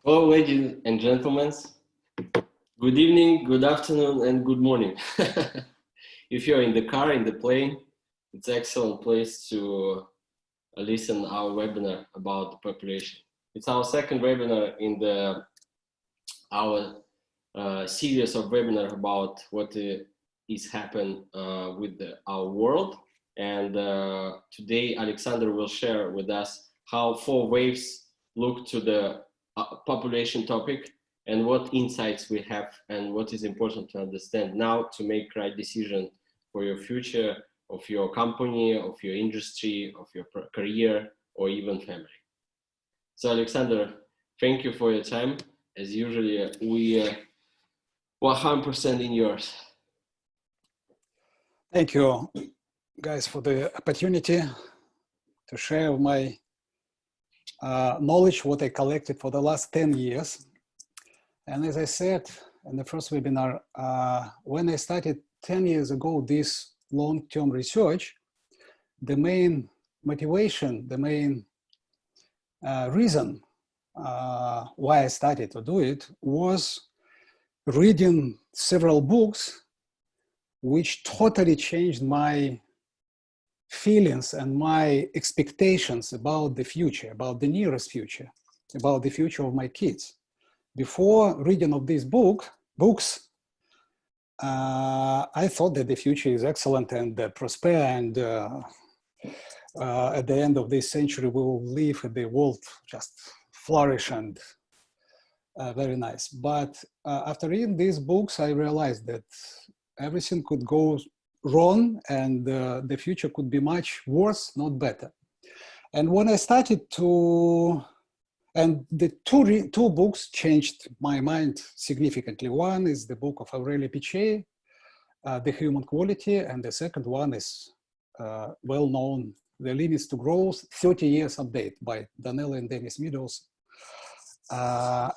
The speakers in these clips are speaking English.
Hello, ladies and gentlemen. Good evening, good afternoon, and good morning. If you're in the car, in the plane, it's an excellent place to listen our webinar about the population. It's our second webinar in our series of webinar about what is happening with our world. And today, Alexander will share with us how 4Waves look to the population topic and what insights we have and what is important to understand now to make right decision for your future, of your company, of your industry, of your career, or even family. So Alexander, thank you for your time. As usually, we 100% in yours. Thank you, guys, for the opportunity to share my knowledge, what I collected for the last 10 years. And as I said in the first webinar, when I started 10 years ago, this long-term research, the main motivation, the main reason why I started to do it was reading several books which totally changed my feelings and my expectations about the future, about the nearest future, about the future of my kids. Before reading of these books, I thought that the future is excellent and prosper, and at the end of this century, we will live in the world just flourish and very nice. But after reading these books, I realized that everything could go wrong and the future could be much worse, not better. And when I started to, and the two books changed my mind significantly. One is the book of Zaremba-Pike, The Human Quality, and the second one is well-known, The Limits to Growth, 30 Years Update by Daniela and Dennis Meadows. After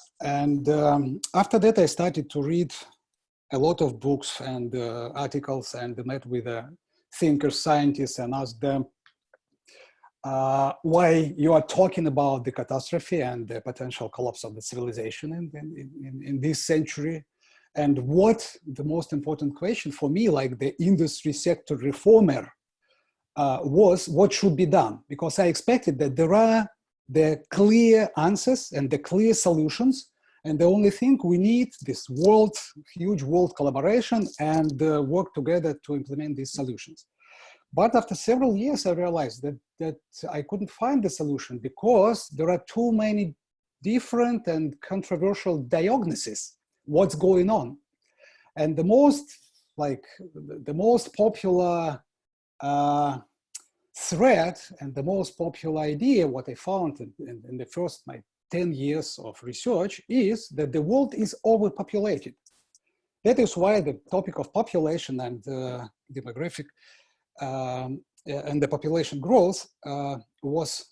that, I started to read a lot of books and articles and met with thinkers, scientists, and asked them why you are talking about the catastrophe and the potential collapse of the civilization in this century. And what the most important question for me, like the industry sector reformer, was what should be done? Because I expected that there are the clear answers and the clear solutions. And the only thing we need this huge world collaboration and work together to implement these solutions. But after several years, I realized that I couldn't find the solution because there are too many different and controversial diagnoses, what's going on. And the most popular thread and the most popular idea, what I found in the first 10 years of research, is that the world is overpopulated. That is why the topic of population and demographic and the population growth was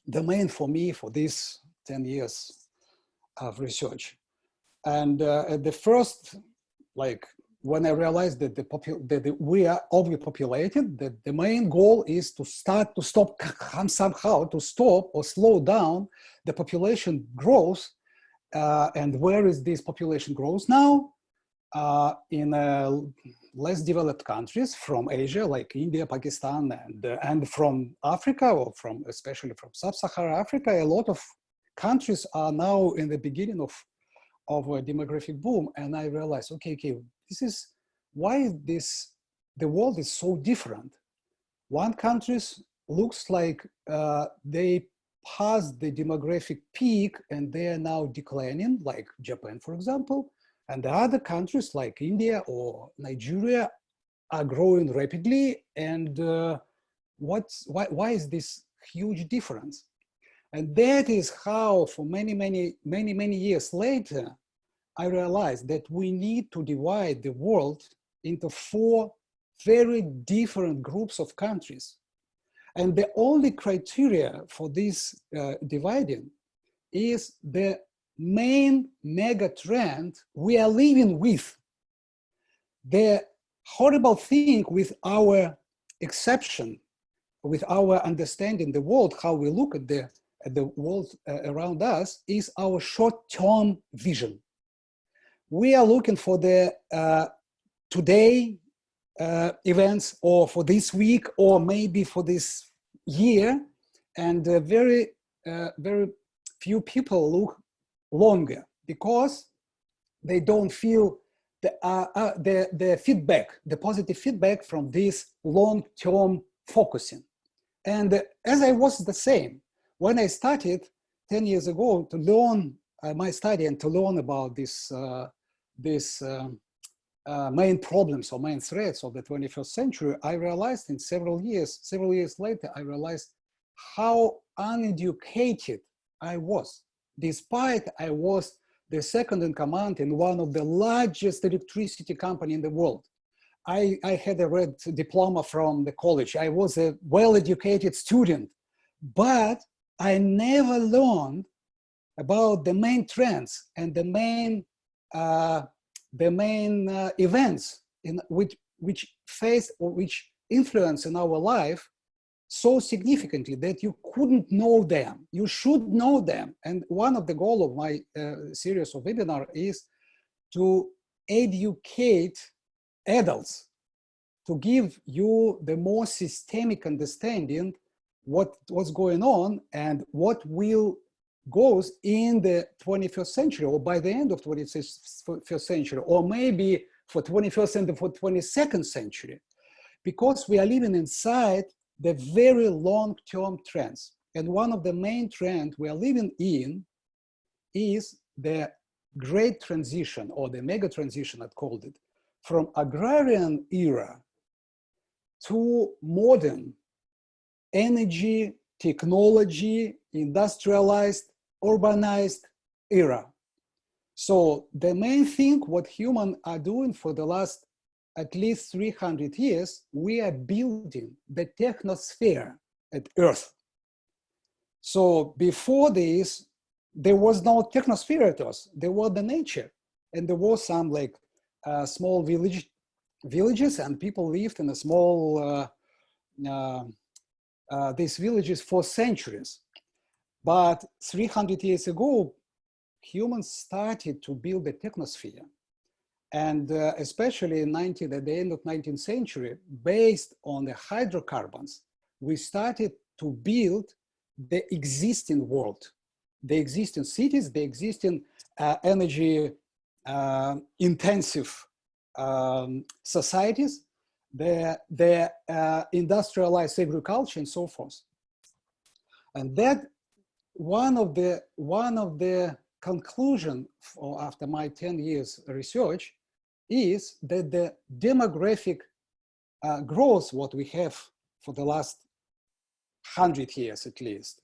the main for me for these 10 years of research. And at the first, when I realized that we are overpopulated, that the main goal is to stop or slow down the population growth. And where is this population growth now? In less developed countries from Asia, like India, Pakistan, and from Africa, or especially from sub-Saharan Africa. A lot of countries are now in the beginning of a demographic boom. And I realized, okay, this is why the world is so different. One country looks like they passed the demographic peak and they are now declining, like Japan, for example. And the other countries like India or Nigeria are growing rapidly. And why is this huge difference? And that is how, for many years later, I realized that we need to divide the world into 4 very different groups of countries. And the only criteria for this dividing is the main mega trend we are living with. The horrible thing with our exception, with our understanding the world, how we look at the at the world around us is our short-term vision. We are looking for the today events, or for this week, or maybe for this year, and very few people look longer because they don't feel the feedback, the positive feedback from this long-term focusing. And as I was the same, when I started 10 years ago to learn my study and to learn about this main problems or main threats of the 21st century, I realized in several years later, I realized how uneducated I was, despite I was the second in command in one of the largest electricity company in the world. I had a red diploma from the college. I was a well-educated student, but I never learned about the main trends and the main events in which face or which influence in our life so significantly that you couldn't know them. You should know them. And one of the goals of my series of webinar is to educate adults, to give you the more systemic understanding what's going on and what will goes in the 21st century, or by the end of 21st century, or maybe for 21st and for 22nd century, because we are living inside the very long-term trends. And one of the main trends we are living in is the great transition, or the mega transition, I called it, from agrarian era to modern energy, technology, industrialized, urbanized era. So the main thing what humans are doing for the last at least 300 years, we are building the technosphere at Earth. So before this, there was no technosphere at Earth. There was the nature, and there was some like small villages, and people lived in a small these villages for centuries. But 300 years ago, humans started to build the technosphere. And especially at the end of 19th century, based on the hydrocarbons, we started to build the existing world, the existing cities, the existing energy intensive societies, the industrialized agriculture and so forth. And that one of the conclusion after my 10 years research is that the demographic growth, what we have for the last 100 years at least,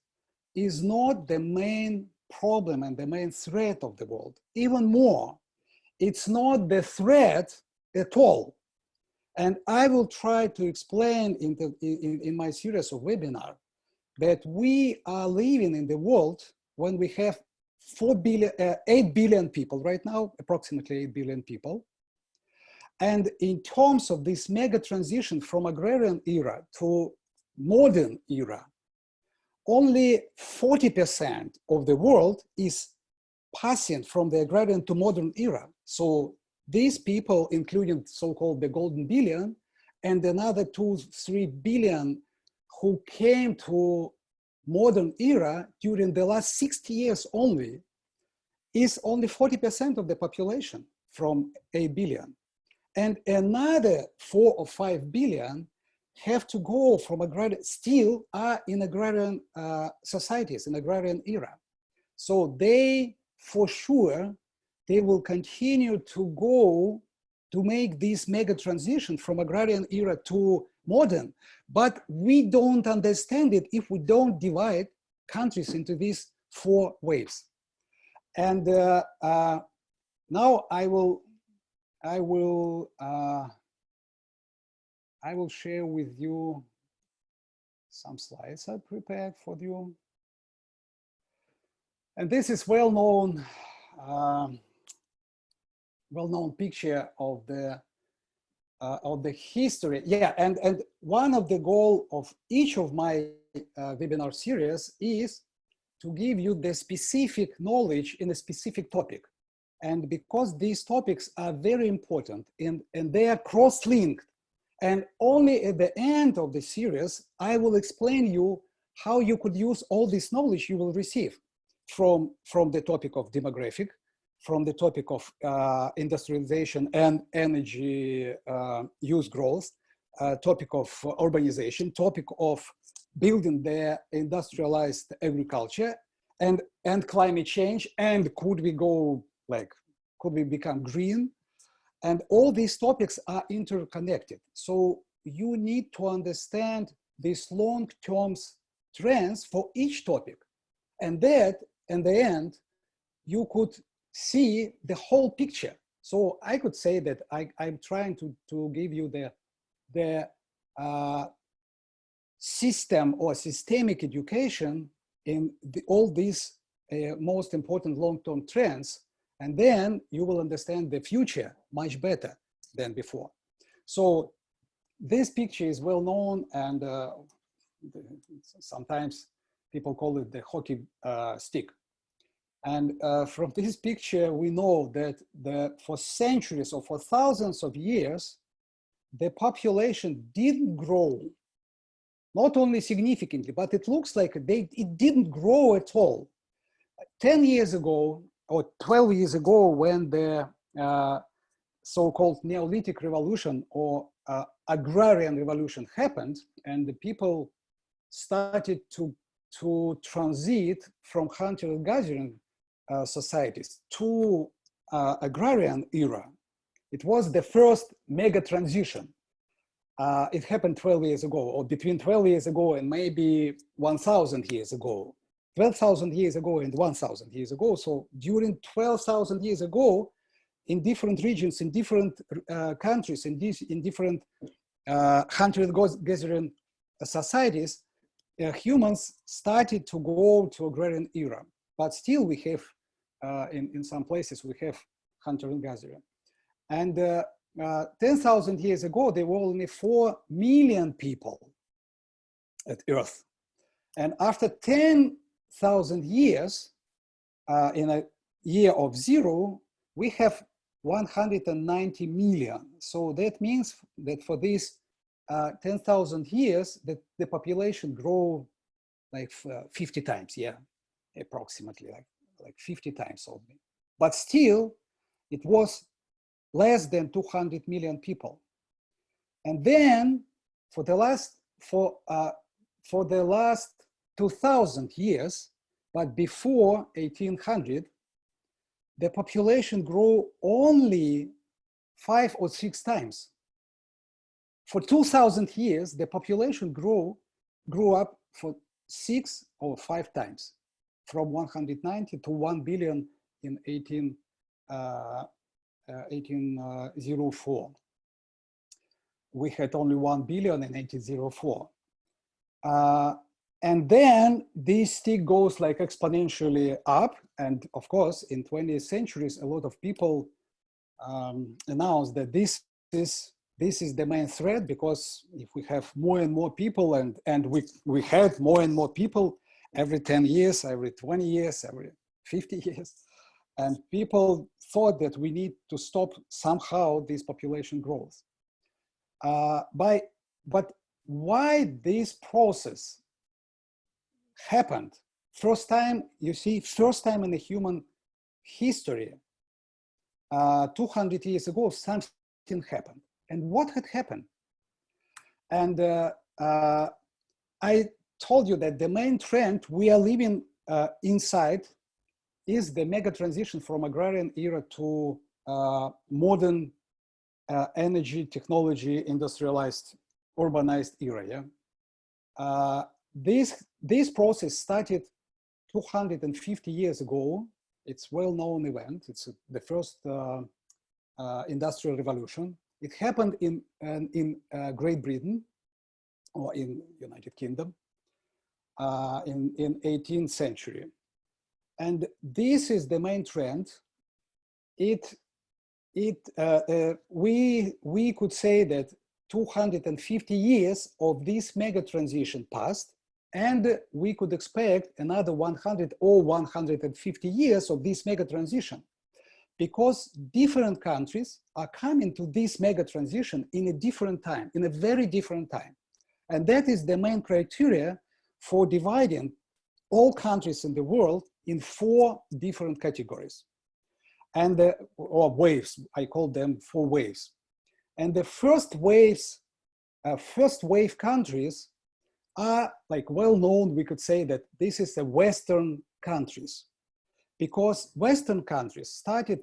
is not the main problem and the main threat of the world. Even more, it's not the threat at all. And I will try to explain in my series of webinar that we are living in the world when we have 8 billion people right now, approximately 8 billion people. And in terms of this mega transition from agrarian era to modern era, only 40% of the world is passing from the agrarian to modern era. So these people, including so-called the golden billion, and another 2-3 billion who came to modern era during the last 60 years only, is only 40% of the population from 8 billion. And another 4 or 5 billion have to go from agrarian, still are in agrarian societies, in agrarian era. So they, for sure, they will continue to go to make this mega transition from agrarian era to modern. But we don't understand it if we don't divide countries into these 4 waves. And now I will share with you some slides I prepared for you. And this is well-known picture of the history. Yeah, and one of the goals of each of my webinar series is to give you the specific knowledge in a specific topic. And because these topics are very important and they are cross-linked, and only at the end of the series, I will explain you how you could use all this knowledge you will receive from the topic of demographic, from the topic of industrialization and energy use growth, topic of urbanization, topic of building the industrialized agriculture and climate change, and could we become green? And all these topics are interconnected. So you need to understand these long-term trends for each topic. And that, in the end, you could see the whole picture. So I could say that I'm trying to give you the system or systemic education in all these most important long-term trends, and then you will understand the future much better than before. So this picture is well known, and sometimes people call it the hockey stick. And from this picture, we know that for centuries or for thousands of years, the population didn't grow, not only significantly, but it looks like it didn't grow at all. 10 years ago, or 12 years ago, when the so-called Neolithic revolution or agrarian revolution happened, and the people started to transit from hunter-gathering societies to agrarian era, it was the first mega transition. It happened 12 years ago, or between 12 years ago and maybe 1,000 years ago. 12,000 years ago and 1,000 years ago. So during 12,000 years ago, in different regions, in different countries, in different hunter-gathering societies, humans started to go to agrarian era. But still we have, in some places, we have hunter-gathering. And 10,000 years ago, there were only 4 million people at Earth. And after 10,000 years, in a year of 0, we have 190 million. So that means that for these 10,000 years, that the population grew like 50 times, yeah, approximately like 50 times only. But still, it was less than 200 million people. And then for the last 2,000 years, but before 1800, the population grew only 5 or 6 times. For 2,000 years, the population grew up for 6 or 5 times, from 190 to 1 billion in 1804. We had only 1 billion in 1804. And then this stick goes like exponentially up. And of course, in 20th centuries, a lot of people announced that this is the main threat, because if we have more and more people, and we had more and more people every 10 years, every 20 years, every 50 years, and people thought that we need to stop somehow this population growth. But why this process happened? First time, you see, first time in the human history, 200 years ago, something happened. And what had happened? And I told you that the main trend we are living inside is the mega transition from agrarian era to modern energy, technology, industrialized, urbanized era. Yeah? This process started 250 years ago. It's a well-known event. It's the first industrial revolution. It happened in Great Britain, or in United Kingdom, in 18th century. And this is the main trend. We could say that 250 years of this mega transition passed, And we could expect another 100 or 150 years of this mega transition, because different countries are coming to this mega transition in a different time, in a very different time. And that is the main criteria for dividing all countries in the world in 4 different categories. And or waves, I call them 4 waves. And the first wave countries are like well known. We could say that this is the Western countries, because Western countries started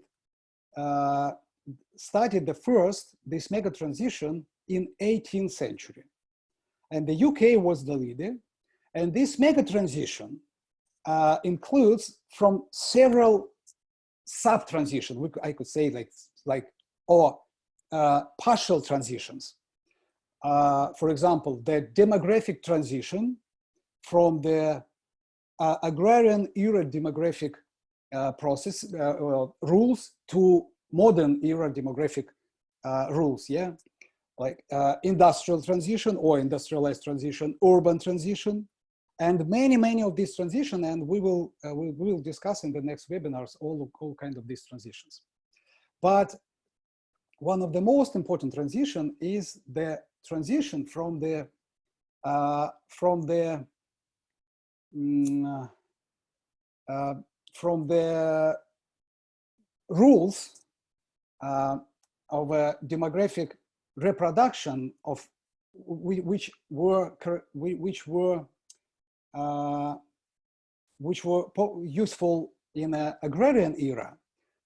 this mega transition in 18th century. And the UK was the leader. And this mega transition includes from several sub-transitions, I could say partial transitions. For example, the demographic transition from the agrarian era demographic process rules to modern era demographic rules, yeah? Like industrial transition or industrialized transition, urban transition, and many of these transitions, and we will discuss in the next webinars all kinds of these transitions. But one of the most important transition is the transition from the rules of a demographic reproduction of which were useful in an agrarian era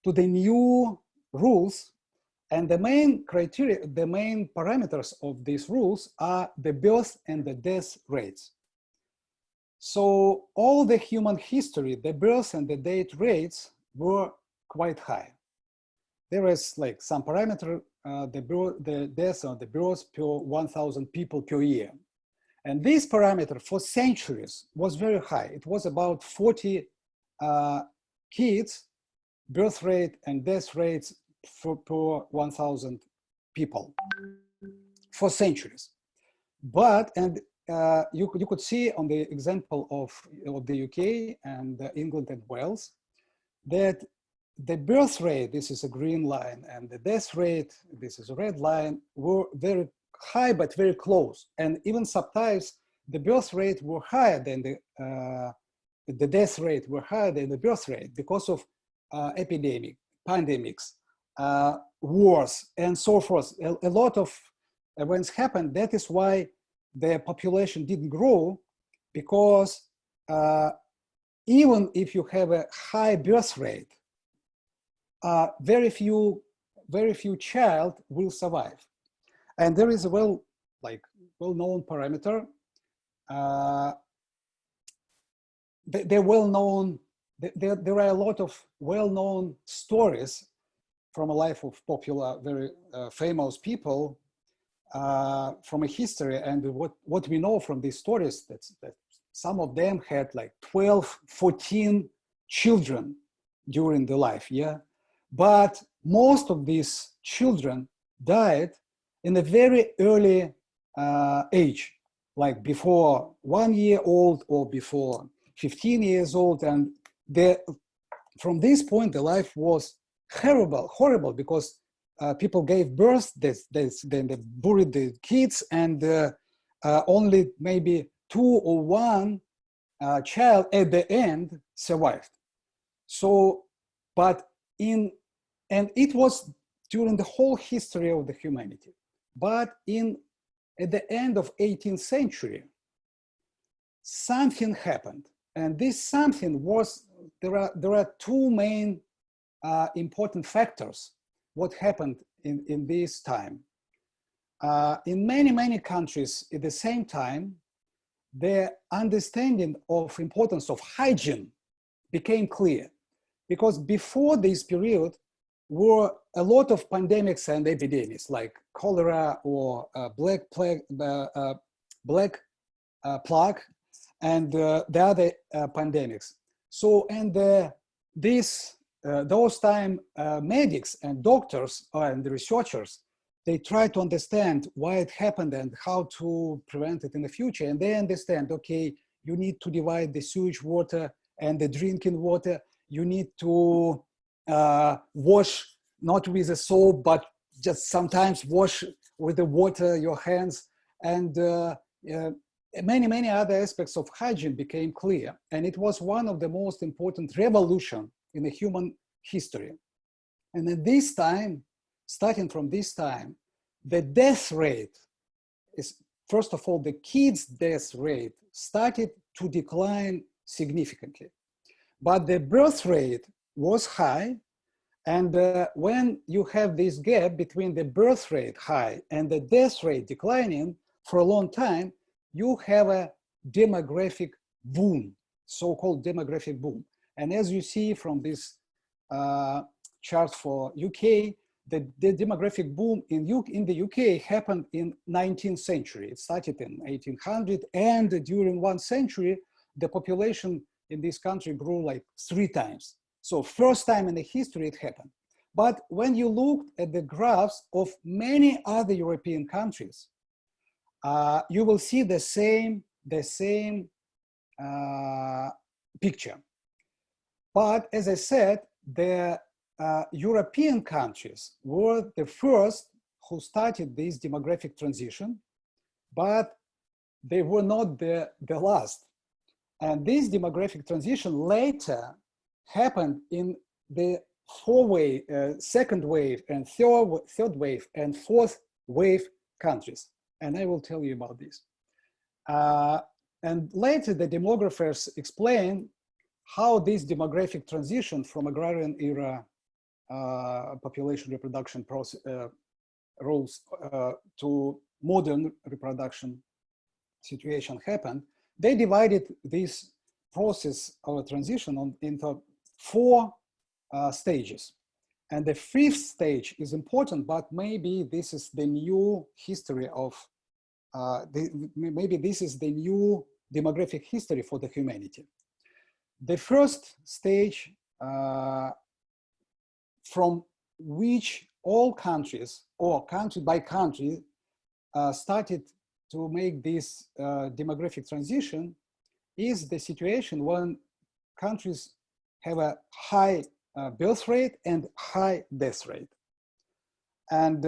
to the new rules. And the main criteria, the main parameters of these rules are the birth and the death rates. So all the human history, the birth and the death rates were quite high. There is like some parameter, the death or the birth per 1,000 people per year. And this parameter for centuries was very high. It was about 40 kids, birth rate and death rates per 1,000 people for centuries. But, and you could see on the example of the UK and England and Wales, that the birth rate, this is a green line, and the death rate, this is a red line, were very high but very close. And even sometimes the birth rate were higher than the death rate were higher than the birth rate because of pandemics, wars, and so forth. A lot of events happened. That is why the population didn't grow, because even if you have a high birth rate, very few child will survive. And there is a well-known parameter. There are a lot of well-known stories from a life of popular, very famous people from a history. And what we know from these stories, that some of them had like 12, 14 children during their life, yeah? But most of these children died in a very early age, like before 1 year old or before 15 years old. And from this point, the life was horrible, because people gave birth, then they buried the kids, and only maybe 2 or 1 child at the end survived. So, and it was during the whole history of the humanity. But at the end of 18th century, something happened. And this something was, there are 2 main important factors what happened in this time. In many countries at the same time, the understanding of importance of hygiene became clear, because before this period were a lot of pandemics and epidemics like cholera or black plague and the other pandemics. So, and those time medics and doctors and the researchers, they try to understand why it happened and how to prevent it in the future. And they understand, okay, you need to divide the sewage water and the drinking water. You need to wash, not with a soap, but just sometimes wash with the water your hands. And many other aspects of hygiene became clear. And it was one of the most important revolutions in the human history. And at this time, starting from this time, the death rate is, first of all, the kids' death rate started to decline significantly. But the birth rate was high. And when you have this gap between the birth rate high and the death rate declining for a long time, you have a demographic boom, so-called demographic boom. And as you see from this chart for UK, the demographic boom in the UK happened in 19th century. It started in 1800, and during 1 century, the population in this country grew like 3 times. So first time in the history it happened. But when you look at the graphs of many other European countries, you will see the same picture. But as I said, the European countries were the first who started this demographic transition, but they were not the last. And this demographic transition later happened in the second wave and third wave and fourth wave countries. And I will tell you about this. And later the demographers explain how this demographic transition from agrarian era population reproduction process, rules to modern reproduction situation happened. They divided this process of transition into 4 stages. And the 5th stage is important, but maybe this is the new history of, maybe this is the new demographic history for the humanity. The first stage, from which all countries, or country by country, started to make this demographic transition, is the situation when countries have a high birth rate and high death rate. And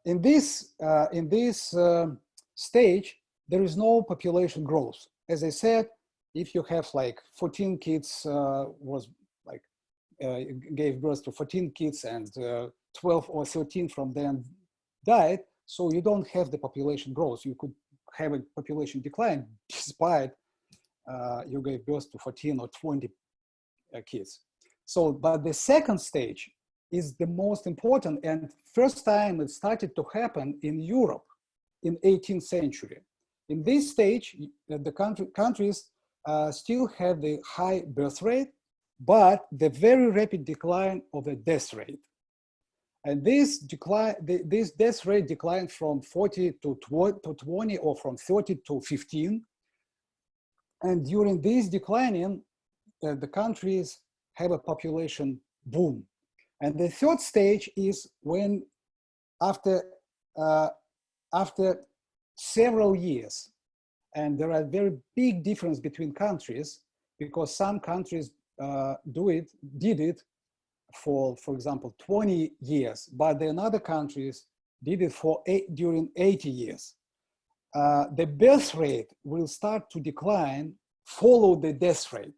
in this stage, there is no population growth. As I said, if you have like 14 kids, gave birth to 14 kids and 12 or 13 from them died, so you don't have the population growth. You could have a population decline despite you gave birth to 14 or 20 kids. So, but the second stage is the most important, and first time it started to happen in Europe in 18th century. In this stage, the countries still have the high birth rate, but the very rapid decline of the death rate. And this decline, this death rate declined from 40 to 20 or from 30 to 15. And during this declining, the countries have a population boom. And the third stage is when after several years, and there are very big difference between countries, because some countries did it for example, 20 years, but then other countries did it during 80 years. The birth rate will start to decline, follow the death rate.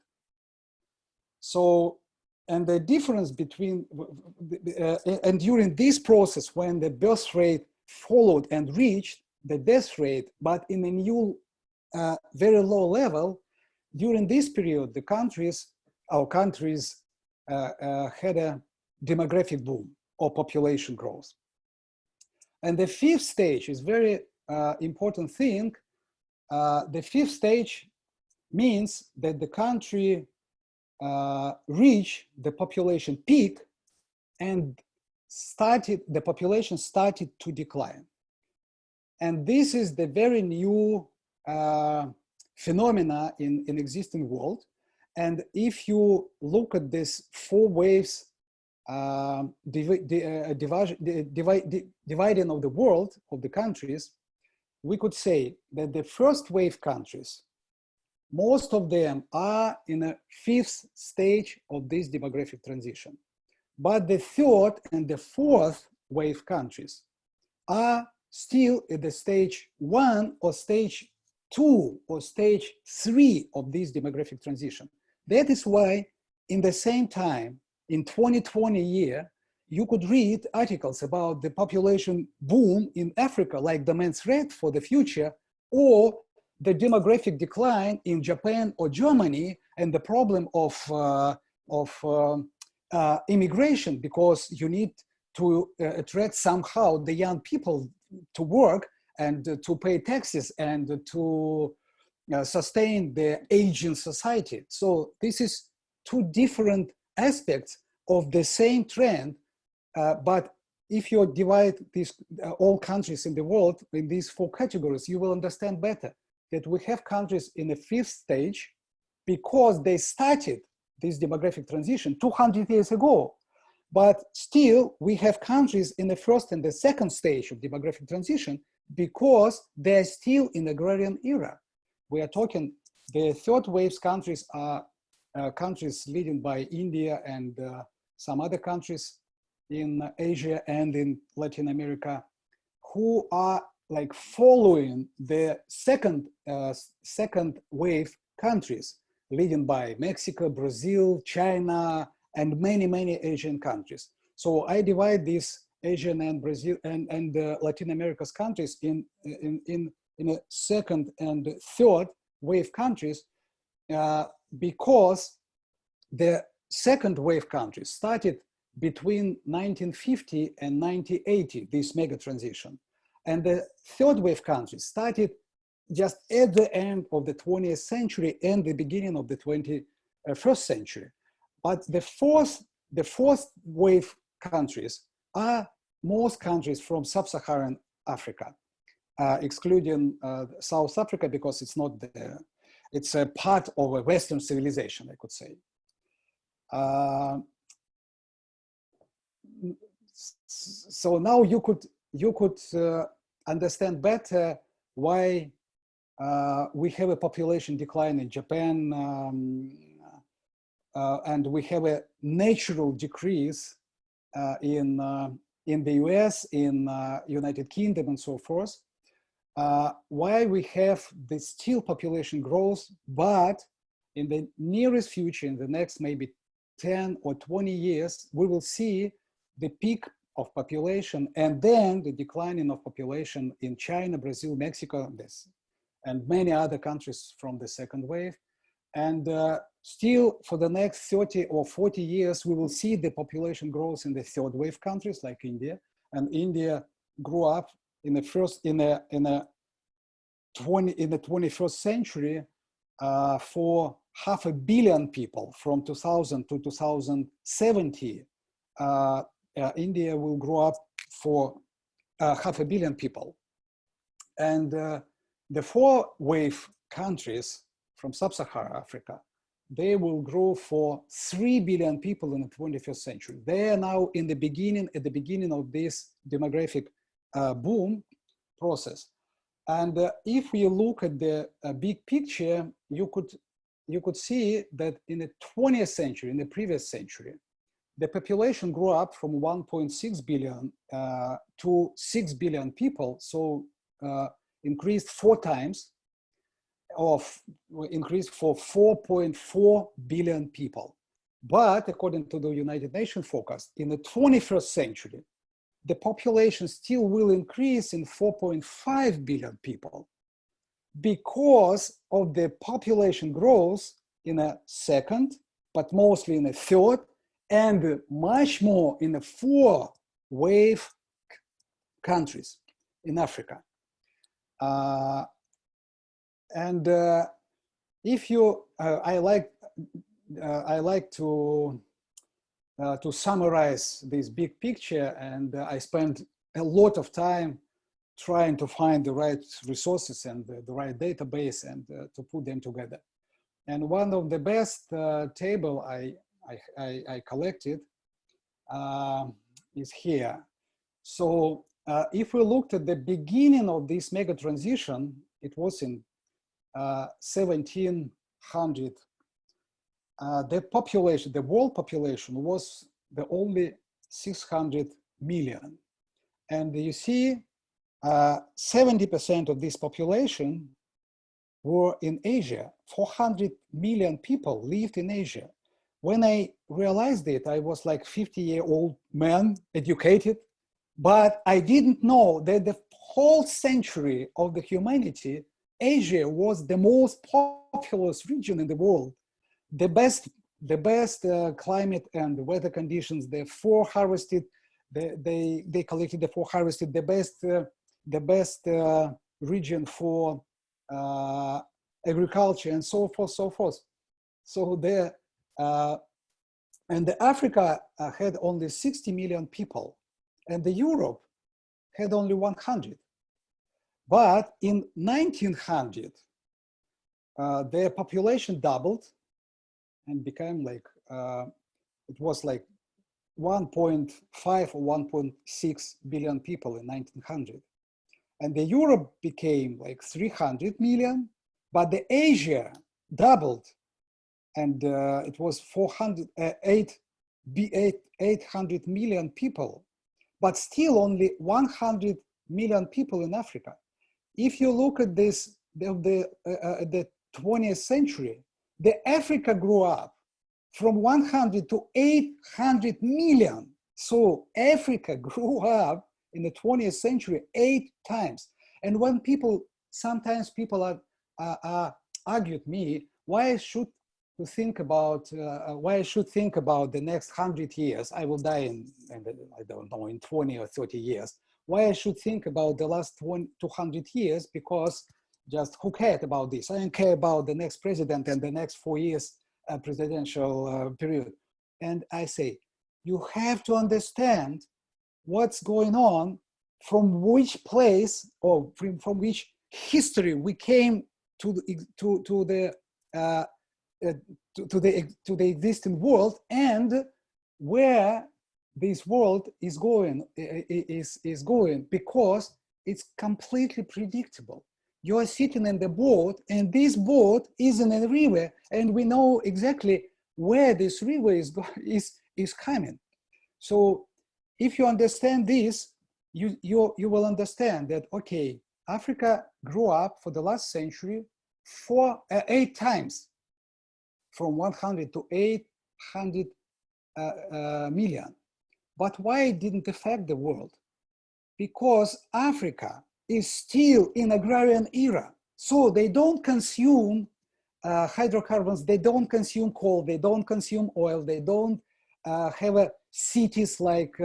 So, and the difference between, and during this process, when the birth rate followed and reached the death rate, but in a new, very low level, during this period, our countries had a demographic boom or population growth. And the 5th stage is very important thing. The 5th stage means that the country reached the population peak and the population started to decline. And this is the very new phenomena in existing world. And if you look at this 4 waves dividing of the world, of the countries, we could say that the first wave countries most of them are in a fifth stage of this demographic transition. But the third and the fourth wave countries are still at the stage 1 or stage 2 or stage 3 of this demographic transition. That is why in the same time, in 2020 year, you could read articles about the population boom in Africa, like the main threat for the future, or the demographic decline in Japan or Germany, and the problem of immigration, because you need to attract somehow the young people to work and to pay taxes and to sustain the aging society. So this is two different aspects of the same trend, but if you divide these all countries in the world in these 4 categories, you will understand better that we have countries in the 5th stage because they started this demographic transition 200 years ago. But still, we have countries in the 1st and the 2nd stage of demographic transition because they're still in the agrarian era. We are talking, the 3rd waves countries are countries leading by India and some other countries in Asia and in Latin America, who are like following the second wave countries, leading by Mexico, Brazil, China, and many Asian countries. So I divide these Asian and Brazil and Latin America's countries in a 2nd and 3rd wave countries because the 2nd wave countries started between 1950 and 1980, this mega transition. And the 3rd wave countries started just at the end of the 20th century and the beginning of the 21st century. But the fourth wave countries are most countries from sub-Saharan Africa, excluding South Africa because it's not it's a part of a Western civilization, I could say. So now you could understand better why we have a population decline in Japan and we have a natural decrease in the US, in United Kingdom and so forth. Why we have the still population growth, but in the nearest future, in the next maybe 10 or 20 years, we will see the peak of population and then the declining of population in China, Brazil, Mexico, and many other countries from the 2nd wave. And still for the next 30 or 40 years, we will see the population growth in the 3rd wave countries like India. And India grew up in the 21st century for 500 million people from 2000 to 2070. India will grow up for 500 million people. And the 4 wave countries from sub-Saharan Africa, they will grow for 3 billion people in the 21st century. They are now at the beginning of this demographic boom process. And if we look at the big picture, you could see that in the 20th century, in the previous century, the population grew up from 1.6 billion to 6 billion people. So increased 4 times, increased for 4.4 billion people. But according to the United Nations forecast, in the 21st century, the population still will increase in 4.5 billion people because of the population growth in a 2nd, but mostly in a 3rd, and much more in the 4 wave countries in Africa. If you, I like to summarize this big picture, and I spent a lot of time trying to find the right resources and the right database and to put them together. And one of the best table I collected is here. So if we looked at the beginning of this mega transition, it was in the population, the world population was the only 600 million. And you see 70% of this population were in Asia. 400 million people lived in Asia. When I realized it, I was like 50-year-old man, educated, but I didn't know that the whole century of the humanity, Asia was the most populous region in the world. The best climate and weather conditions, they harvested, they collected the harvested, the best region for agriculture and so forth, so forth. So and the Africa had only 60 million people, and the Europe had only 100. But in 1900, their population doubled and became like, it was like 1.5 or 1.6 billion people in 1900. And the Europe became like 300 million, but the Asia doubled, and it was 800 million people, but still only 100 million people in Africa. If you look at this, the 20th century, the Africa grew up from 100 to 800 million. So Africa grew up in the 20th century 8 times. And when sometimes people argued me, why I should think about the next 100 years. I will die in I don't know, in 20 or 30 years. Why I should think about the last 200 years? Because just who cared about this? I don't care about the next president and the next 4 years presidential period. And I say, you have to understand what's going on, from which place or from which history we came to the existing world, and where this world is going, because it's completely predictable. You are sitting in the boat, and this boat is in a river, and we know exactly where this river is coming. So if you understand this, you will understand that, okay, Africa grew up for the last century 8 times, from 100 to 800 million. But why it didn't affect the world? Because Africa is still in agrarian era. So they don't consume hydrocarbons, they don't consume coal, they don't consume oil, they don't have cities like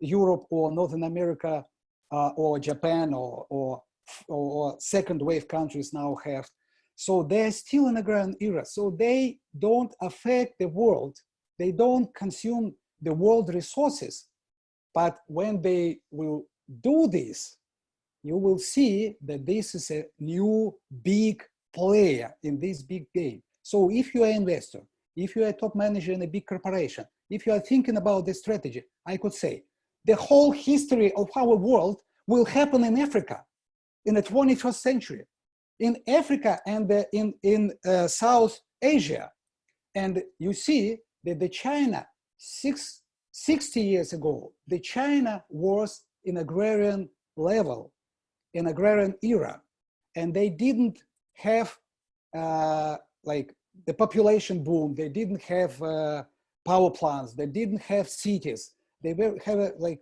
Europe or Northern America or Japan or second wave countries now have. So they're still in agrarian era. So they don't affect the world. They don't consume the world resources. But when they will do this, you will see that this is a new big player in this big game. So if you are an investor, if you are a top manager in a big corporation, if you are thinking about this strategy, I could say the whole history of our world will happen in Africa in the 21st century, in Africa and in South Asia. And you see that the China, 60 years ago, the China was in agrarian level, in agrarian era, and they didn't have like the population boom. They didn't have power plants. They didn't have cities. They have like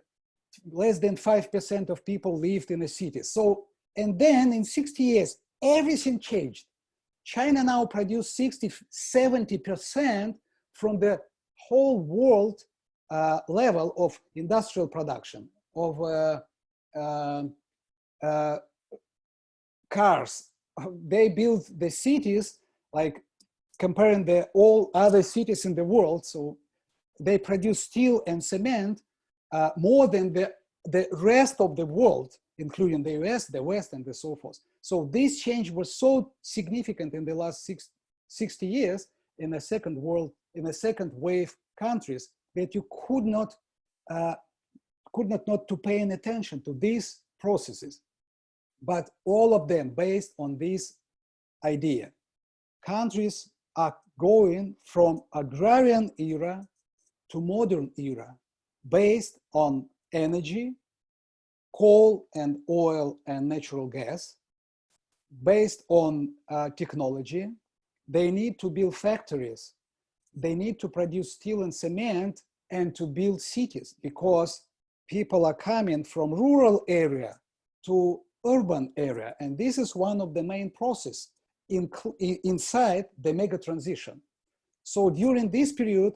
less than 5% of people lived in the cities. So, and then in 60 years, everything changed. China now produces 70% from the whole world level of industrial production, of cars. They build the cities, like comparing all other cities in the world. So they produce steel and cement more than the rest of the world, including the US, the West, and so forth. So this change was so significant in the last 60 years in the second wave countries, that you could not to pay any attention to these processes. But all of them based on this idea. countries are going from agrarian era to modern era based on energy, coal and oil and natural gas, based on technology. They need to build factories. They need to produce steel and cement and to build cities, because people are coming from rural area to urban area. And this is one of the main process inside the mega transition. So during this period,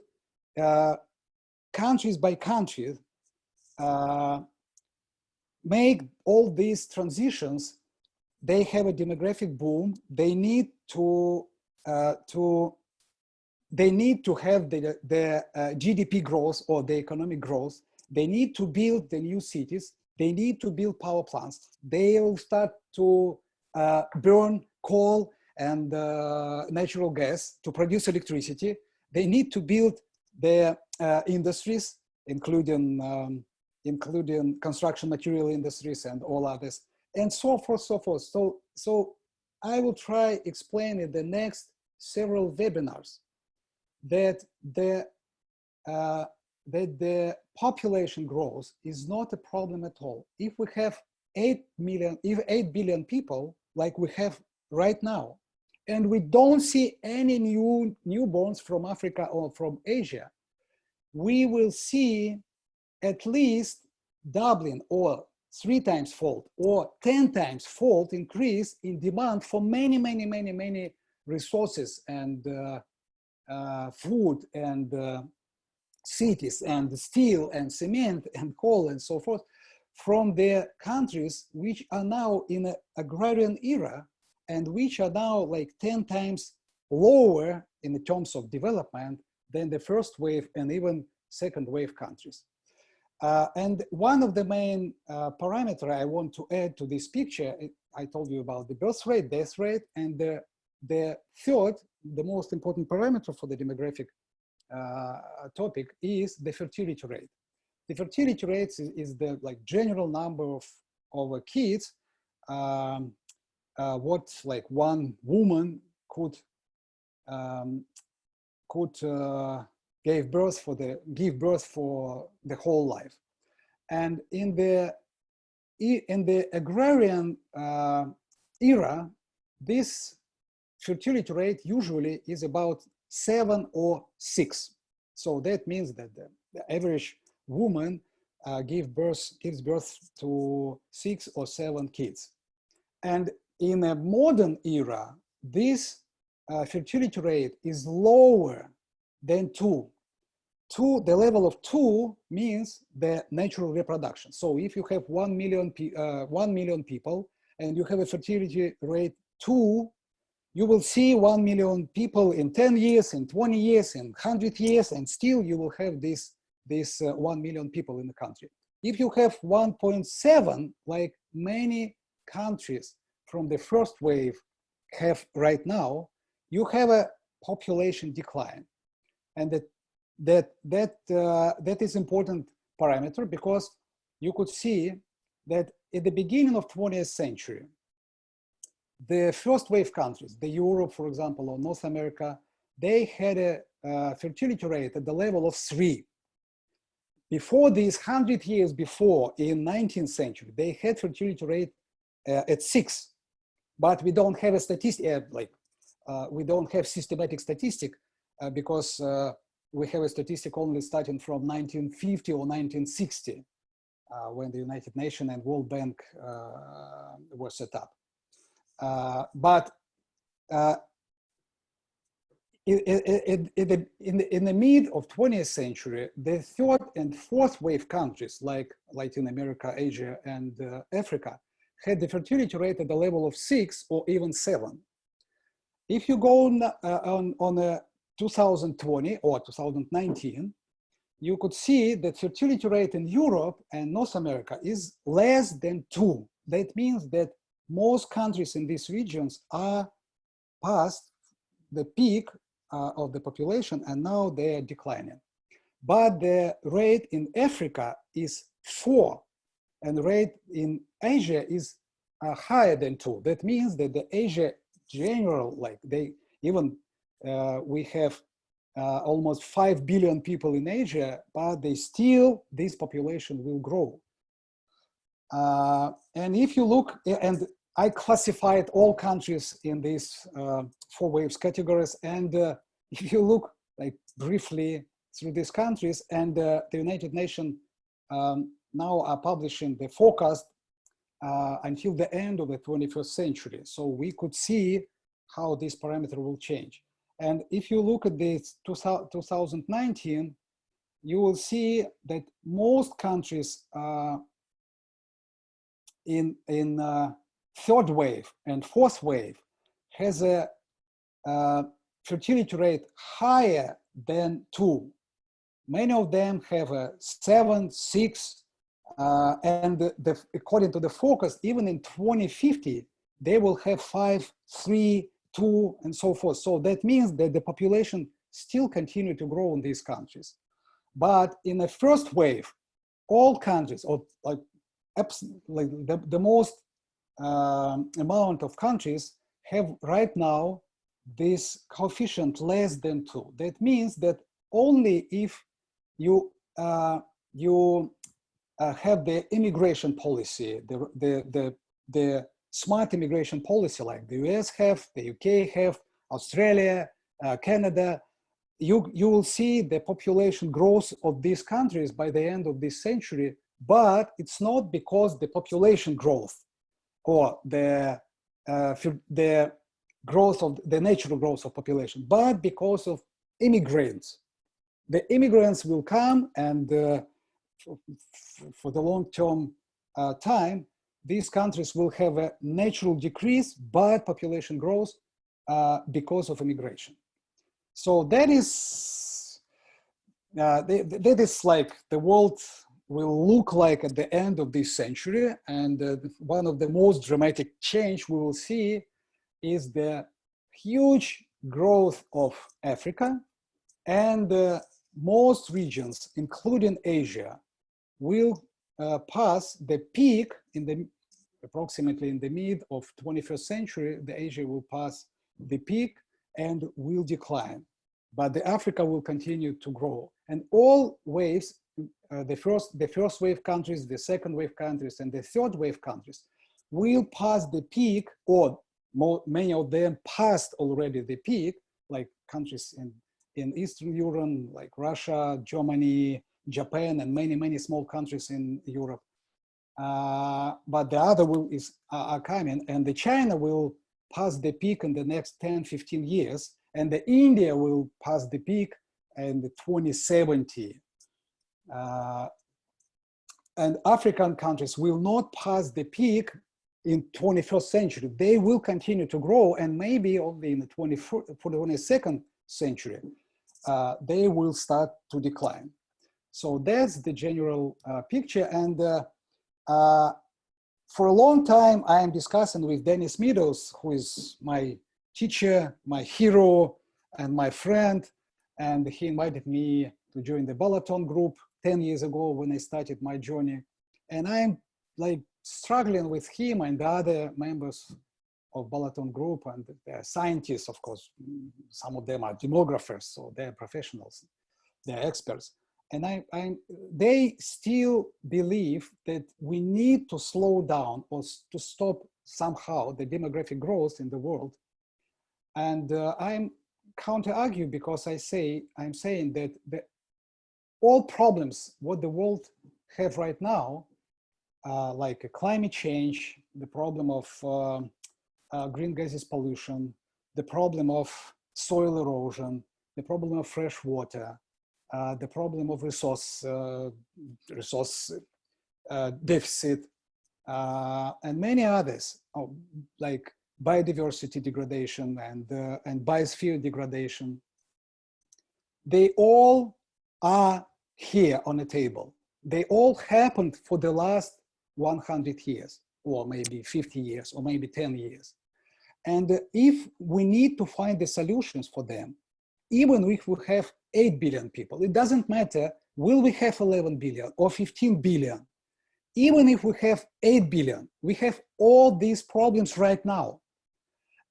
countries by countries make all these transitions. They have a demographic boom. They need to have the GDP growth or the economic growth. They need to build the new cities. They need to build power plants. They will start to burn coal and natural gas to produce electricity. They need to build their industries, including construction material industries and all others, and so forth, so forth. So I will try explain in the next several webinars that the population growth is not a problem at all. If we have 8 billion people like we have right now, and we don't see any newborns from Africa or from Asia, we will see at least doubling or 3 times fold or 10 times fold increase in demand for many, many, many, many resources and food and cities and steel and cement and coal and so forth from the countries which are now in an agrarian era and which are now like 10 times lower in the terms of development than the first wave and even second wave countries. And one of the main parameters I want to add to this picture, I told you about the birth rate, death rate, and the third, the most important parameter for the demographic topic is the fertility rate. The fertility rate is the like general number of kids what like one woman could give birth for the whole life. And in the agrarian era, this fertility rate usually is about 7 or 6. So that means that the average woman gives birth to 6 or 7 kids. And in a modern era, this fertility rate is lower than 2. The level of 2 means the natural reproduction. So if you have 1 million people and you have a fertility rate 2, you will see 1 million people in 10 years, in 20 years, in 100 years, and still you will have this 1 million people in the country. If you have 1.7, like many countries from the first wave have right now, you have a population decline. And that is important parameter, because you could see that at the beginning of 20th century, the first wave countries, the Europe, for example, or North America, they had a fertility rate at the level of 3. Before these 100 years before, in 19th century, they had fertility rate at 6. But we don't have a statistic, we don't have systematic statistic because we have a statistic only starting from 1950 or 1960 when the United Nations and World Bank were set up. But in the mid of 20th century, the third and fourth wave countries like Latin America, Asia, and Africa had the fertility rate at the level of 6 or even 7. If you go on 2020 or 2019, you could see that fertility rate in Europe and North America is less than 2. That means that most countries in these regions are past the peak of the population, and now they are declining. But the rate in Africa is 4, and rate in Asia is higher than 2. That means that the Asia general, Even we have almost 5 billion people in Asia, but this population will grow. And if you look, and I classified all countries in these 4 waves categories, and if you look like briefly through these countries, and the United Nations now are publishing the forecast until the end of the 21st century. So we could see how this parameter will change. And if you look at this 2019, you will see that most countries in third wave and fourth wave has a fertility rate higher than 2. Many of them have a 7, 6, and according to the forecast, even in 2050, they will have 5, 3, 2, and so forth. So that means that the population still continue to grow in these countries. But in the first wave, all countries, or like the most amount of countries have right now this coefficient less than 2. That means that only if you have the immigration policy, the smart immigration policy like the US have, the UK have, Australia, Canada, you will see the population growth of these countries by the end of this century, but it's not because the population growth or the growth of the natural growth of population, but because of immigrants. The immigrants will come, and for the long-term time, these countries will have a natural decrease, but population growth because of immigration. So that is like the world will look like at the end of this century. And one of the most dramatic change we will see is the huge growth of Africa, and most regions, including Asia, will pass the peak approximately in the mid of 21st century. The Asia will pass the peak and will decline, but the Africa will continue to grow. And all waves, the first wave countries, the second wave countries, and the third wave countries will pass the peak, or many of them passed already the peak, like countries in Eastern Europe, like Russia, Germany, Japan, and many small countries in Europe. But the other are coming, and the China will pass the peak in the next 10, 15 years, and the India will pass the peak in 2070. And African countries will not pass the peak in 21st century. They will continue to grow, and maybe only in the 22nd century, they will start to decline. So that's the general picture. And for a long time, I am discussing with Dennis Meadows, who is my teacher, my hero, and my friend. And he invited me to join the Balaton group 10 years ago when I started my journey. And I'm like struggling with him and the other members of Balaton group, and they're scientists, of course. Some of them are demographers, so they're professionals, they're experts. And they still believe that we need to slow down or to stop somehow the demographic growth in the world. And I'm counter-argue, because I'm saying that all problems what the world have right now, like climate change, the problem of green gases pollution, the problem of soil erosion, the problem of fresh water, the problem of resource deficit, and many others, like biodiversity degradation and biosphere degradation. They all are here on the table. They all happened for the last 100 years, or maybe 50 years, or maybe 10 years. And if we need to find the solutions for them, even if we have 8 billion people, it doesn't matter, will we have 11 billion or 15 billion? Even if we have 8 billion, we have all these problems right now.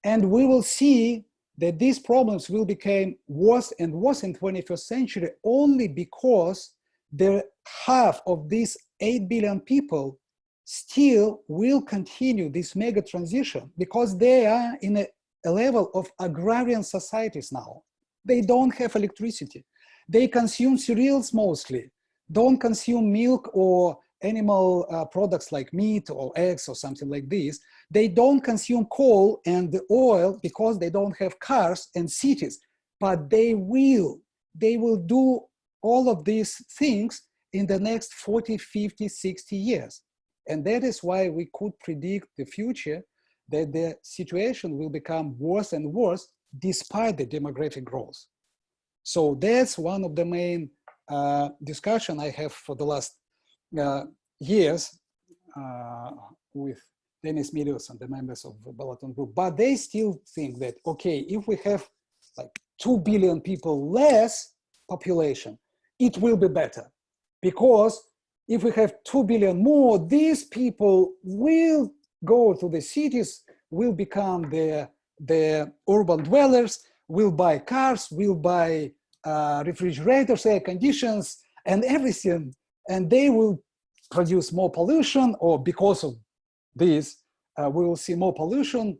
And we will see that these problems will become worse and worse in 21st century only because the half of these 8 billion people still will continue this mega transition because they are in a level of agrarian societies now. They don't have electricity. They consume cereals mostly, don't consume milk or animal products like meat or eggs or something like this. They don't consume coal and oil because they don't have cars and cities, but they will do all of these things in the next 40, 50, 60 years. And that is why we could predict the future, that the situation will become worse and worse despite the demographic growth. So that's one of the main discussion I have for the last years with Dennis Meadows and the members of the Balaton group. But they still think that, okay, if we have like 2 billion people less population, it will be better. Because if we have 2 billion more, these people will go to the cities, will become the urban dwellers, will buy cars, will buy refrigerators, air conditions, and everything. And they will produce more pollution, or because of this, we will see more pollution,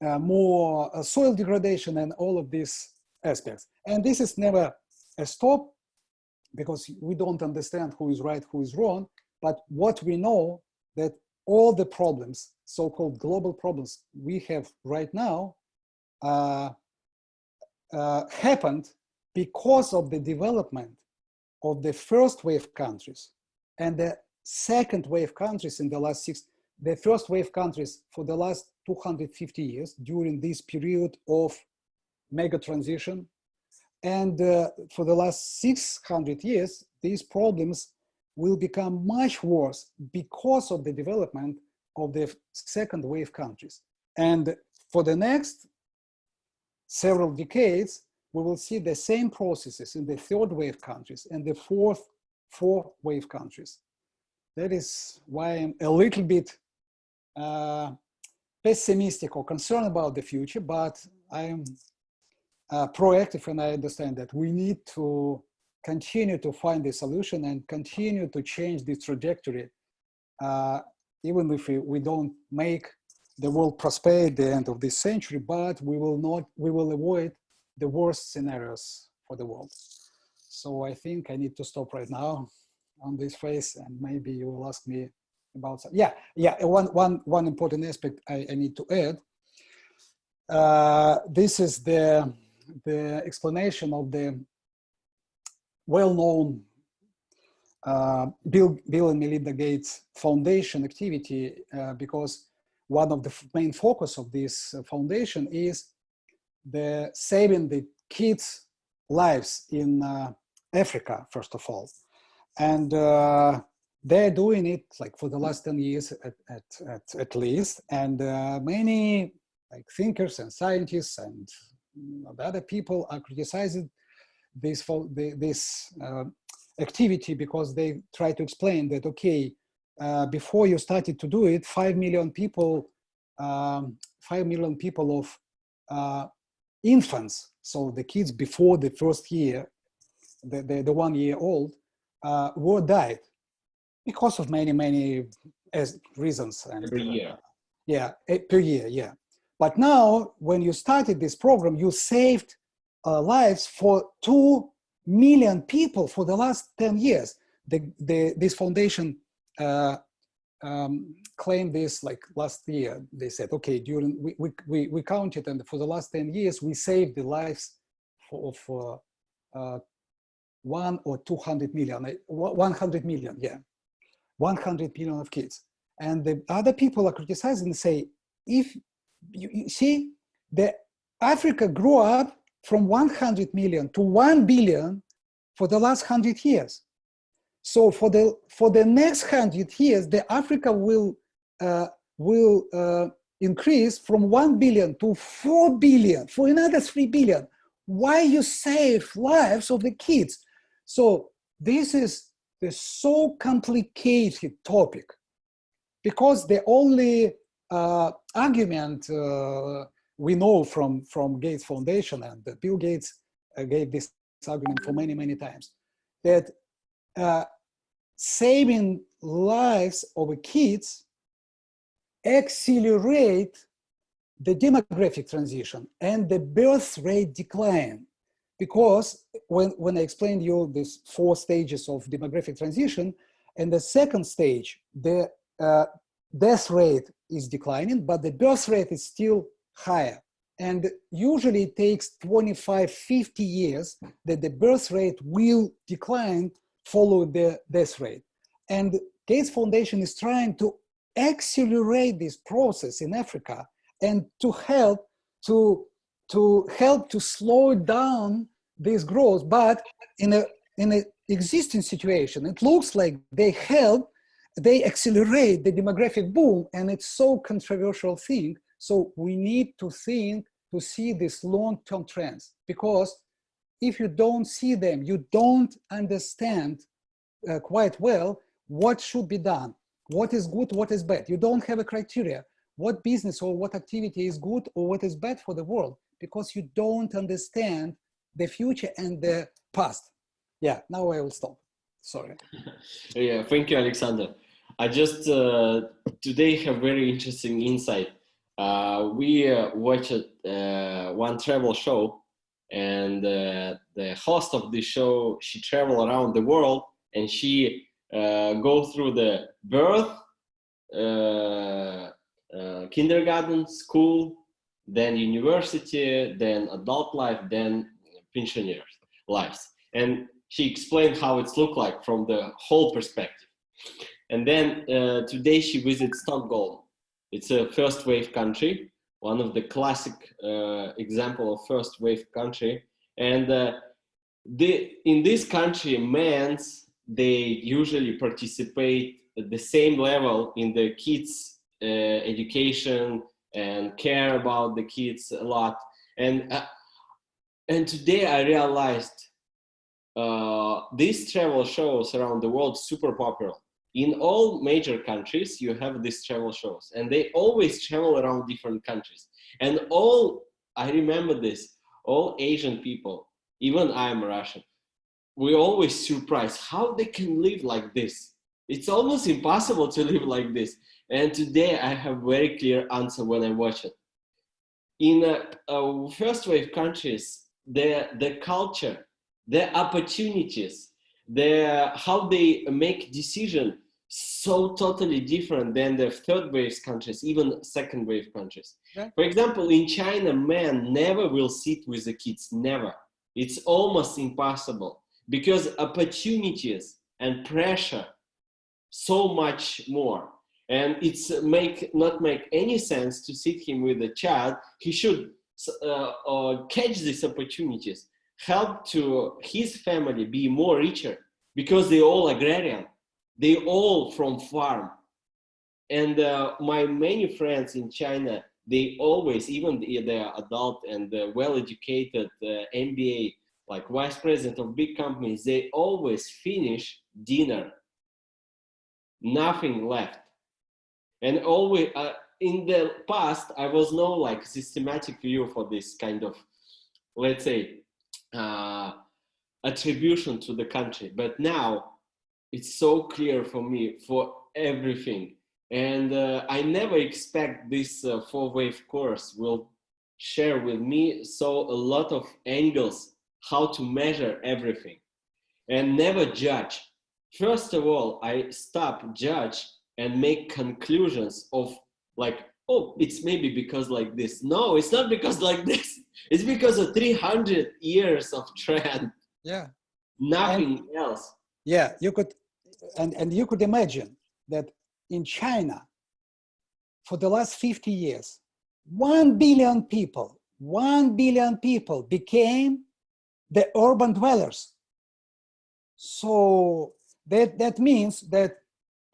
more soil degradation, and all of these aspects. And this is never a stop, because we don't understand who is right, who is wrong. But what we know, that all the problems, so-called global problems we have right now, happened because of the development of the first wave countries and the second wave countries in the last the first wave countries for the last 250 years during this period of mega transition. And for the last 600 years, these problems will become much worse because of the development of the second wave countries. And for the next several decades, we will see the same processes in the third wave countries and the fourth wave countries. That is why I'm a little bit pessimistic or concerned about the future, but I'm proactive, and I understand that we need to continue to find a solution and continue to change this trajectory, even if we don't make the world prosper at the end of this century, but we will avoid the worst scenarios for the world. So I think I need to stop right now on this phase, and maybe you will ask me about some. One important aspect I need to add. This is the explanation of the well-known Bill and Melinda Gates Foundation activity, because one of the main focus of this foundation is the saving the kids' lives in Africa, first of all. And they're doing it like for the last 10 years at least. And many like thinkers and scientists and other people are criticizing this activity, because they try to explain that, okay, before you started to do it, 5 million people of infants, so the kids before the first year, the 1 year old, were died because of many reasons. And, every year. Per year, yeah. But now, when you started this program, you saved lives for 2 million people for the last 10 years. This foundation claimed this like last year. They said, okay, we counted, and for the last 10 years, we saved the lives of 100 or 200 million, 100 million, yeah, 100 million of kids. And the other people are criticizing and say, if you see, the Africa grew up from 100 million to 1 billion for the last 100 years. So for the next 100 years, the Africa will increase from 1 billion to 4 billion, for another 3 billion. Why you save lives of the kids? So this is the so complicated topic, because the only argument we know from Gates Foundation, and Bill Gates gave this argument for many, many times, that saving lives of kids accelerate the demographic transition and the birth rate decline. Because when I explained you these 4 stages of demographic transition, and the second stage, the death rate is declining, but the birth rate is still higher. And usually it takes 25, 50 years that the birth rate will decline following the death rate. And Gates Foundation is trying to accelerate this process in Africa and to help to slow down this growth. But in an existing situation, it looks like they accelerate the demographic boom, and it's so controversial thing. So we need to think to see these long-term trends, because if you don't see them, you don't understand quite well what should be done, what is good, what is bad. You don't have a criteria, what business or what activity is good or what is bad for the world, because you don't understand the future and the past. Yeah, now I will stop. Sorry. Yeah, thank you, Alexander. I just today have very interesting insight. We watched one travel show, and the host of the show, she traveled around the world, and she go through the birth, kindergarten, school, then university, then adult life, then pensioners' lives. And she explained how it's looked like from the whole perspective. And then today she visits Stockholm. It's a first wave country, one of the classic example of first wave country. And in this country, they usually participate at the same level in the kids' education and care about the kids a lot. And today I realized these travel shows around the world super popular. In all major countries, you have these travel shows, and they always travel around different countries. And I remember this, all Asian people, even I'm Russian, we always surprised how they can live like this. It's almost impossible to live like this. And today I have very clear answer when I watch it. In first wave countries, the culture, the opportunities, how they make decisions so totally different than the third wave countries, even second wave countries. Okay. For example, in China, men never will sit with the kids, never. It's almost impossible because opportunities and pressure so much more. And it's not make any sense to sit him with a child. He should catch these opportunities, help to his family be more richer, because they all agrarian, they all from farm. And my many friends in China, they always, even they're adult and well-educated MBA, like vice president of big companies, they always finish dinner, nothing left. And always in the past, I was no like systematic view for this kind of, let's say, attribution to the country. But now it's so clear for me for everything. And I never expect this 4-wave course will share with me so a lot of angles, how to measure everything and never judge. First of all, I stop judge and make conclusions of like, oh, it's maybe because like this. No, it's not because like this. It's because of 300 years of trend. Yeah. Nothing else. Yeah, you could, and you could imagine that in China, for the last 50 years, 1 billion people became the urban dwellers. So that means that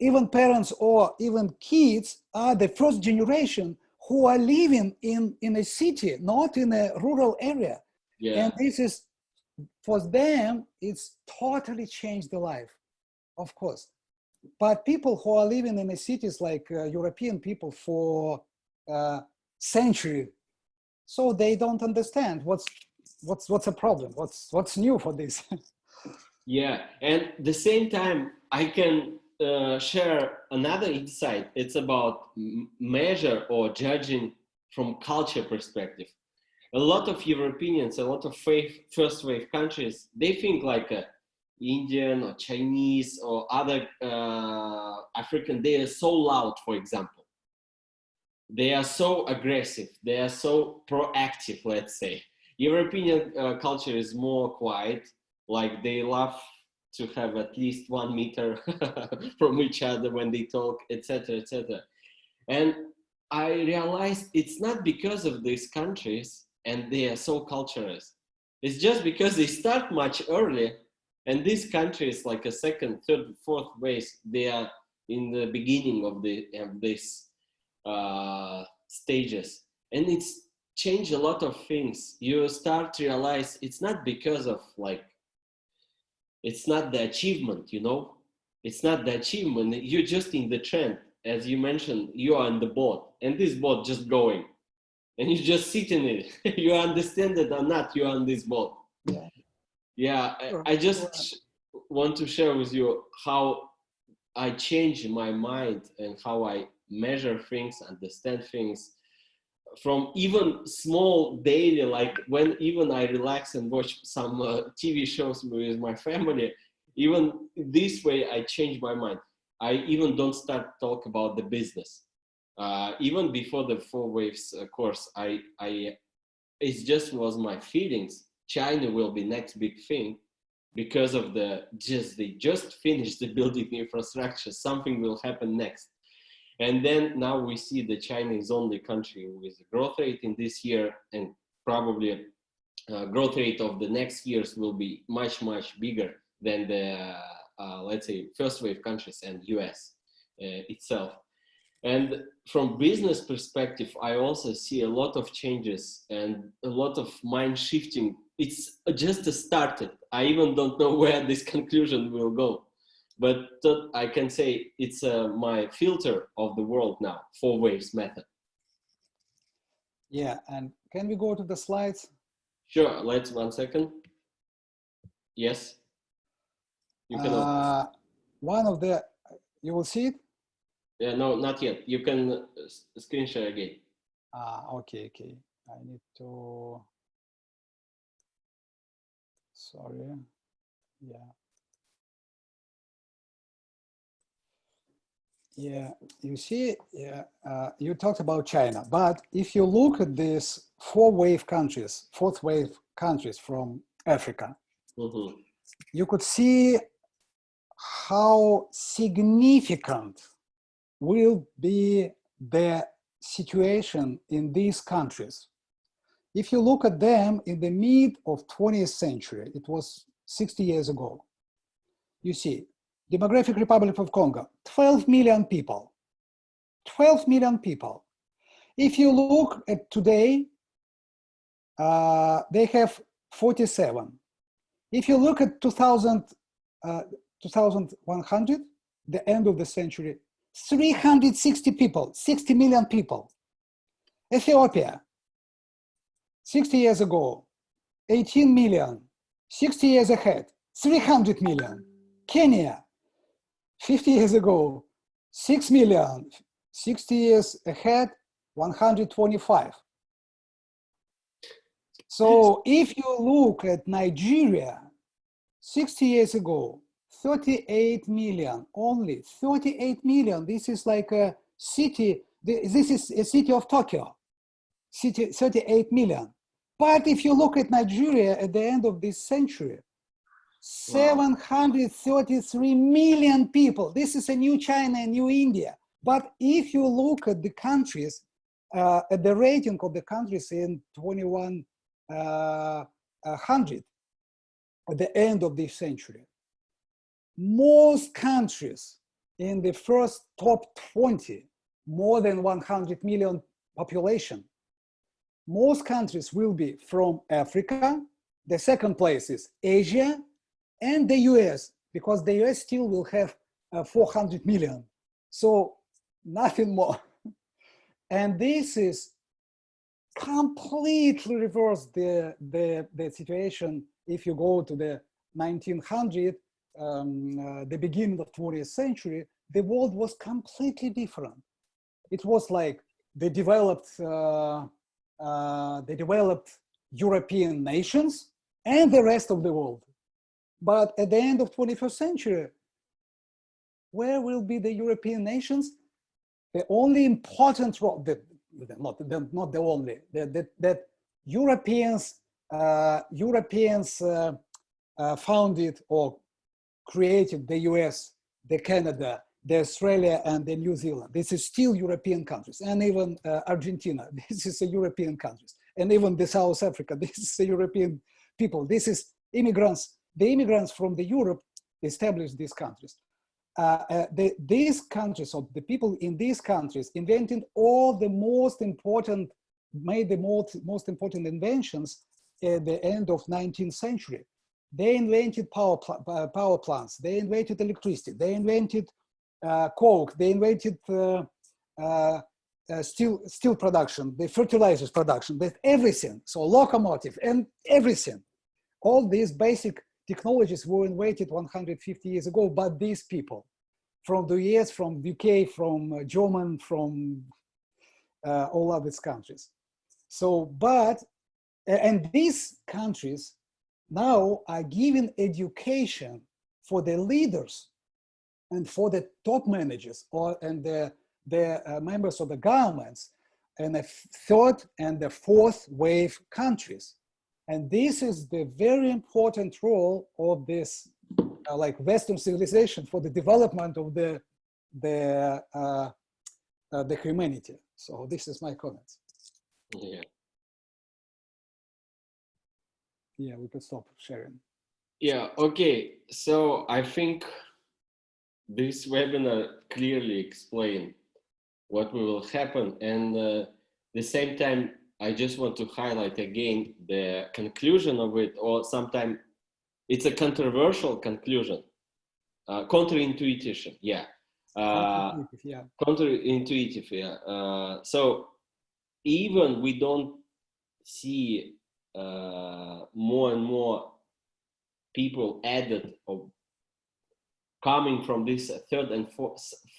even parents or even kids are the first generation who are living in a city, not in a rural area. Yeah. And this is, for them, it's totally changed the life, of course. But people who are living in the cities like European people for centuries, So they don't understand what's a problem, what's new for this. Yeah, and the same time, I can share another insight. It's about measure or judging from culture perspective. A lot of Europeans, a lot of first wave countries, they think like Indian or Chinese or other African. They are so loud, for example. They are so aggressive. They are so proactive, let's say. European culture is more quiet. Like they love to have at least 1 meter from each other when they talk, etc., etc. And I realized it's not because of these countries and they are so cultureless. It's just because they start much earlier, and these countries, like a second, third, fourth waves, they are in the beginning of this stages, and it's changed a lot of things. You start to realize it's not because of like, it's not the achievement, you know, it's not the achievement. You're just in the trend, as you mentioned. You are on the boat, and this boat just going, and you just sit in it. You understand it or not, you're on this boat. Yeah, Yeah, I just want to share with you how I change my mind and how I measure things, understand things from even small daily, like when even I relax and watch some TV shows with my family, even this way I change my mind. I even don't start talk about the business. Even before the 4Waves course, it just was my feelings. China will be next big thing because of they just finished the building infrastructure. Something will happen next. And then now we see the China is only country with a growth rate in this year, and probably growth rate of the next years will be much, much bigger than the, let's say, first wave countries and US itself. And from business perspective, I also see a lot of changes and a lot of mind shifting. It's just started. I even don't know where this conclusion will go. But I can say it's my filter of the world now, 4Waves method. Yeah, and can we go to the slides? Sure, let's 1 second. Yes, you can open. One of the, you will see it? Yeah, no, not yet. You can screen share again. Okay. I need to, sorry, yeah. Yeah, you see, you talked about China, but if you look at these fourth wave countries from Africa, you could see how significant will be the situation in these countries. If you look at them in the mid of 20th century, it was 60 years ago, you see, Demographic Republic of Congo, 12 million people. 12 million people. If you look at today, they have 47. If you look at 2100, the end of the century, 360 people, 60 million people. Ethiopia, 60 years ago, 18 million, 60 years ahead, 300 million. Kenya, 50 years ago, 6 million, 60 years ahead, 125. So if you look at Nigeria, 60 years ago, 38 million, only 38 million. This is like a city, this is a city of Tokyo, 38 million. But if you look at Nigeria at the end of this century, 733 million people. This is a new China and new India. But if you look at the countries, at the rating of the countries in 2100, at the end of this century, most countries in the first top 20, more than 100 million population, most countries will be from Africa. The second place is Asia, and the US, because the US still will have 400 million. So nothing more. And this is completely reversed the situation. If you go to the 1900, the beginning of 20th century, the world was completely different. It was like the developed European nations and the rest of the world. But at the end of 21st century, where will be the European nations? The only important role, not the only, that Europeans founded or created the US, the Canada, the Australia, and the New Zealand. This is still European countries, and even Argentina, this is a European countries, and even the South Africa, this is a European people. This is immigrants. The immigrants from the Europe established these countries. These countries, or the people in these countries, invented all the most important, made the most important inventions at the end of 19th century. They invented power plants, they invented electricity, they invented coke, they invented steel production, the fertilizers production, everything. So locomotive and everything. All these basic technologies were invented 150 years ago, but these people from the US, from UK, from German, from all of these countries. So, and these countries now are giving education for the leaders and for the top managers and the members of the governments and the third and the fourth wave countries. And this is the very important role of this like Western civilization for the development of the humanity. So this is my comments. Yeah. Yeah, we can stop sharing. Yeah, okay. So I think this webinar clearly explained what will happen. And the same time, I just want to highlight again the conclusion of it, or sometimes it's a controversial conclusion, counterintuitive, yeah. Counterintuitive, yeah. So even we don't see more and more people added or coming from this third and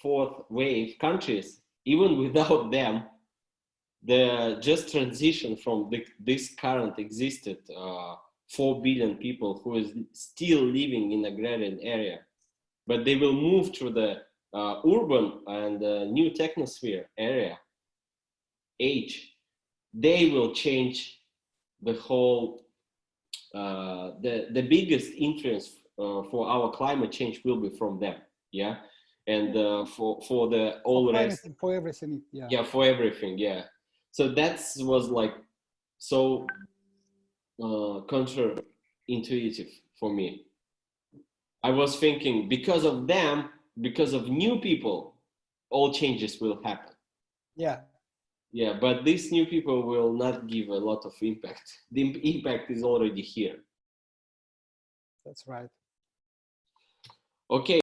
fourth wave countries, even without them, the just transition from this current existed 4 billion people who is still living in agrarian area, but they will move to the urban and new technosphere area age. They will change the whole, the biggest influence for our climate change will be from them, yeah, and for the all rest, for everything, yeah. Yeah, for everything, yeah. So that was like so counterintuitive for me. I was thinking because of them, because of new people, all changes will happen. Yeah. Yeah, but these new people will not give a lot of impact. The impact is already here. That's right. Okay.